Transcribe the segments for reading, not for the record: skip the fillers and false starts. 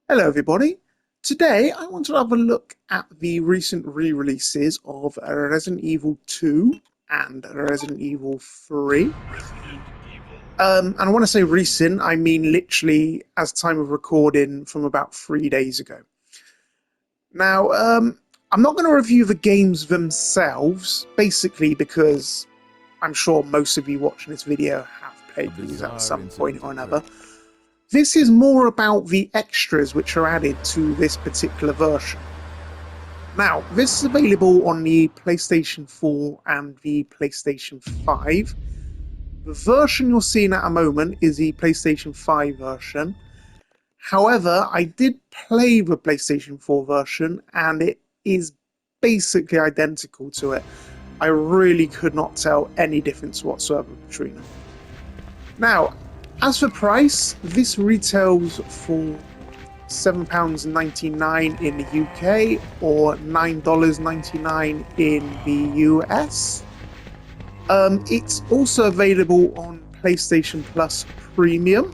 Hello everybody. Today I want to have a look at the recent re-releases of Resident Evil 2 and Resident Evil 3. And I want to say recent, I mean literally as time of recording from about 3 days ago. Now, I'm not going to review the games themselves, basically because I'm sure most of you watching this video have played these at some point or another. This is more about the extras which are added to this particular version. Now, this is available on the PlayStation 4 and the PlayStation 5. The version you're seeing at the moment is the PlayStation 5 version. However, I did play the PlayStation 4 version and it is basically identical to it. I really could not tell any difference whatsoever between them. Now, as for price, this retails for £7.99 in the UK or $9.99 in the US. It's also available on PlayStation Plus Premium.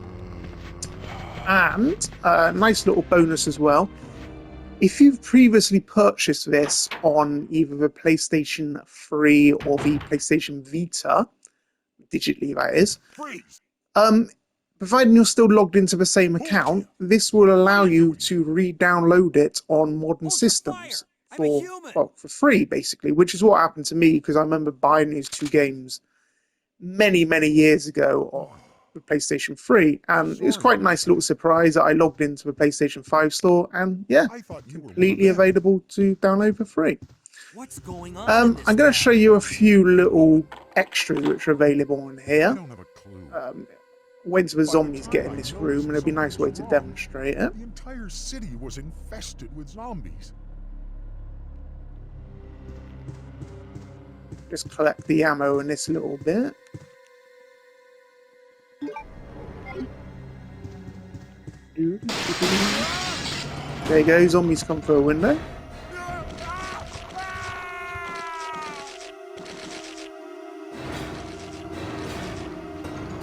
And a nice little bonus as well. If you've previously purchased this on either the PlayStation 3 or the PlayStation Vita, digitally that is, providing you're still logged into the same account, this will allow you to re-download it on modern systems for free, basically, which is what happened to me because I remember buying these two games many years ago on the PlayStation 3, and it was quite a nice little surprise that I logged into the PlayStation 5 store, and yeah, completely available to download for free. What's going on? I'm going to show you a few little extras which are available on here. When the zombies get in this room, and it'd be a nice way to demonstrate it. The entire city was infested with zombies. Just collect the ammo in this little bit. There you go, zombies come through a window.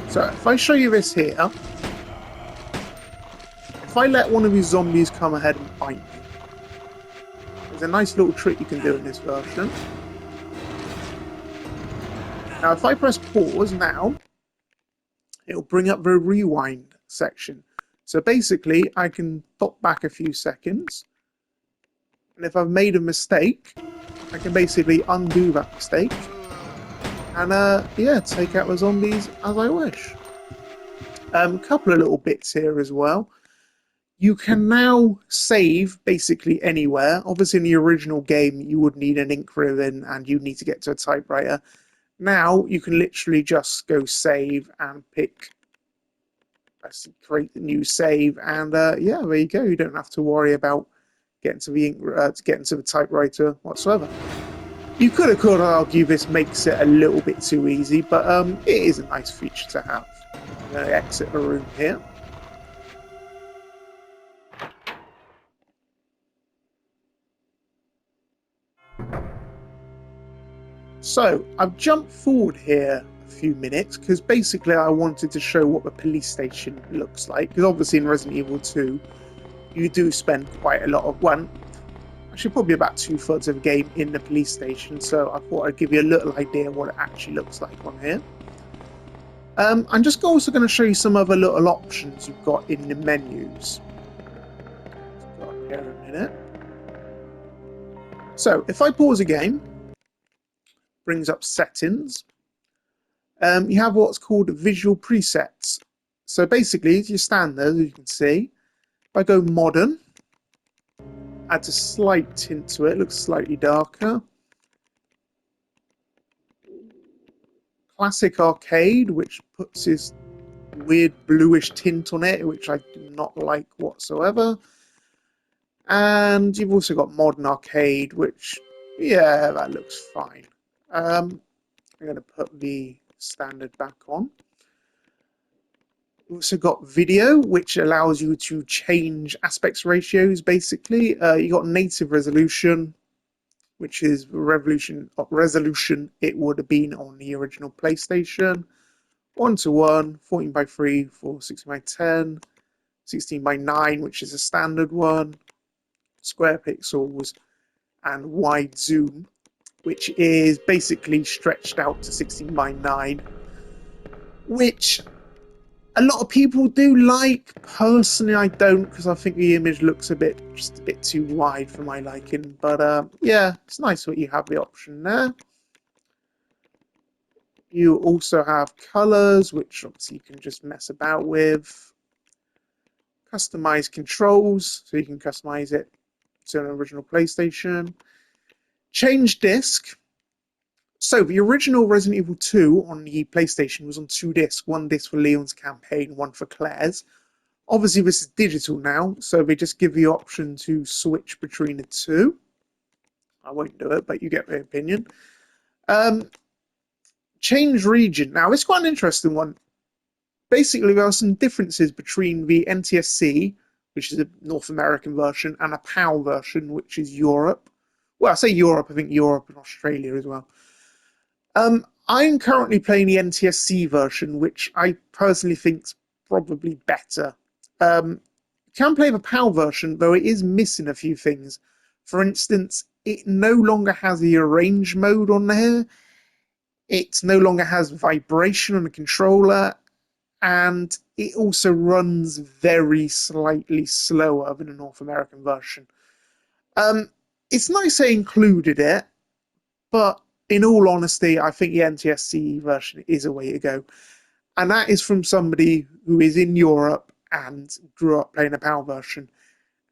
So if I show you this here, if I let one of these zombies come ahead and bite me, there's a nice little trick you can do in this version. Now if I press pause now, it'll bring up the rewind section. So basically I can stop back a few seconds, and if I've made a mistake, I can basically undo that mistake. And yeah, take out the zombies as I wish. A couple of little bits here as well. You can now save basically anywhere. Obviously in the original game you would need an ink ribbon and you need to get to a typewriter. Now you can literally just go save and pick, create a new save, and yeah, there you go. You don't have to worry about getting to the ink, getting to the typewriter whatsoever. You could argue this makes it a little bit too easy, but it is a nice feature to have. I'm going to exit the room here. So, I've jumped forward here a few minutes, because basically I wanted to show what the police station looks like, because obviously in Resident Evil 2, you do spend quite a lot of, actually probably about 2/3 of the game in the police station, so I thought I'd give you a little idea of what it actually looks like on here. I'm just also going to show you some other little options you've got in the menus. Got here in a minute. So if I pause a game, brings up settings. You have what's called visual presets. So basically, it's your standard, as you can see. If I go modern, adds a slight tint to it, looks slightly darker. Classic arcade, which puts this weird bluish tint on it, which I do not like whatsoever. And you've also got modern arcade, which, yeah, that looks fine. I'm going to put the standard back on. We've also got video, which allows you to change aspect ratios, basically. You got native resolution, which is resolution it would have been on the original PlayStation. 1:1, 14:3, 460x10, 16:9, which is a standard one, square pixels, and wide zoom, which is basically stretched out to 16:9, which a lot of people do like. Personally, I don't, because I think the image looks just a bit too wide for my liking. But yeah, it's nice that you have the option there. You also have colors, which obviously you can just mess about with. Customize controls, so you can customize it to an original PlayStation. Change disc. So the original Resident Evil 2 on the PlayStation was on 2 discs. One disc for Leon's campaign, one for Claire's. Obviously this is digital now, so they just give you the option to switch between the two. I won't do it, but you get the opinion. Change region. Now it's quite an interesting one. Basically, there are some differences between the NTSC, which is a North American version, and a PAL version, which is Europe. Well, I say Europe, I think Europe and Australia as well. I'm currently playing the NTSC version, which I personally think is probably better. You can play the PAL version, though it is missing a few things. For instance, it no longer has the arrange mode on there. It no longer has vibration on the controller, and it also runs very slightly slower than the North American version. It's nice they included it, but in all honesty, I think the NTSC version is a way to go. And that is from somebody who is in Europe and grew up playing a PAL version.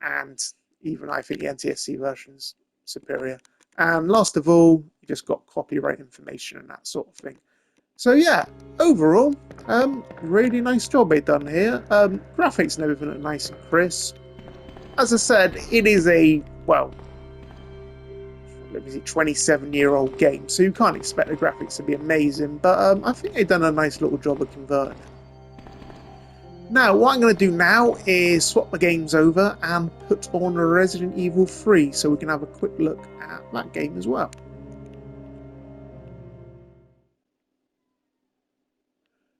And even I think the NTSC version's superior. And last of all, you just got copyright information and that sort of thing. So yeah, overall, really nice job they've done here. Graphics and everything look nice and crisp. As I said, it is a, well, 27-year-old game, so you can't expect the graphics to be amazing, but I think they've done a nice little job of converting. Now, what I'm going to do now is swap the games over and put on Resident Evil 3, so we can have a quick look at that game as well.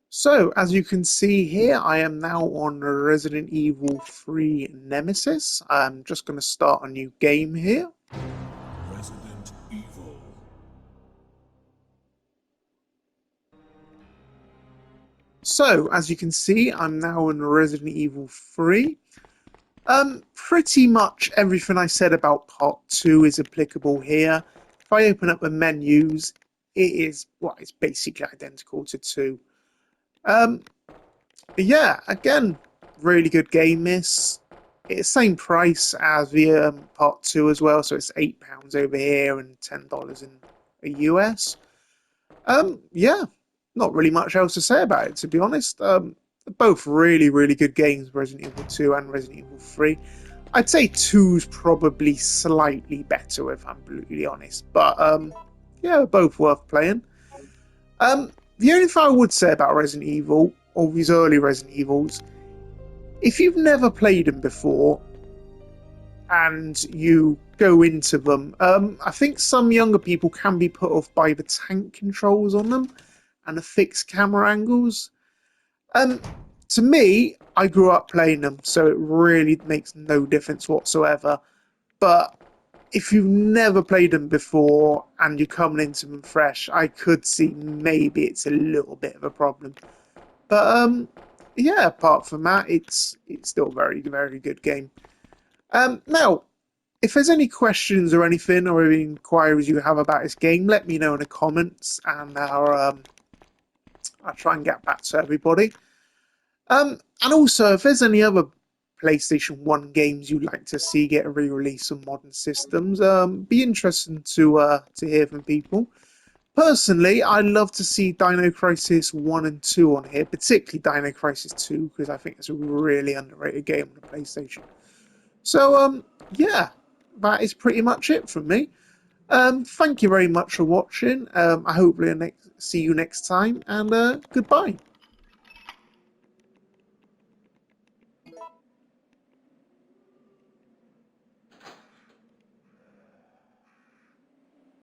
So, as you can see here, I am now on Resident Evil 3 Nemesis. I'm just going to start a new game here. Resident Evil. So, as you can see, I'm now in Resident Evil 3. Pretty much everything I said about Part 2 is applicable here. If I open up the menus, it is, well, it's basically identical to 2. Yeah, again, really good game this. It's same price as the Part 2 as well, so it's £8 over here and $10 in the US. Yeah, not really much else to say about it, to be honest. Both really good games, Resident Evil 2 and Resident Evil 3. I'd say 2's probably slightly better, if I'm brutally honest. But, yeah, both worth playing. The only thing I would say about Resident Evil, or these early Resident Evils, if you've never played them before, and you go into them, I think some younger people can be put off by the tank controls on them, and the fixed camera angles. To me, I grew up playing them, so it really makes no difference whatsoever. But if you've never played them before and you're coming into them fresh, I could see maybe it's a little bit of a problem. But yeah, apart from that, it's still a very good game. Now, if there's any questions or anything or any inquiries you have about this game, let me know in the comments, and I'll try and get back to everybody. And also, if there's any other PlayStation 1 games you'd like to see get a re-release on modern systems, be interesting to hear from people. Personally, I'd love to see Dino Crisis 1 and 2 on here, particularly Dino Crisis 2, because I think it's a really underrated game on the PlayStation. So, yeah, that is pretty much it from me. Thank you very much for watching. I hope to see you next time, and goodbye.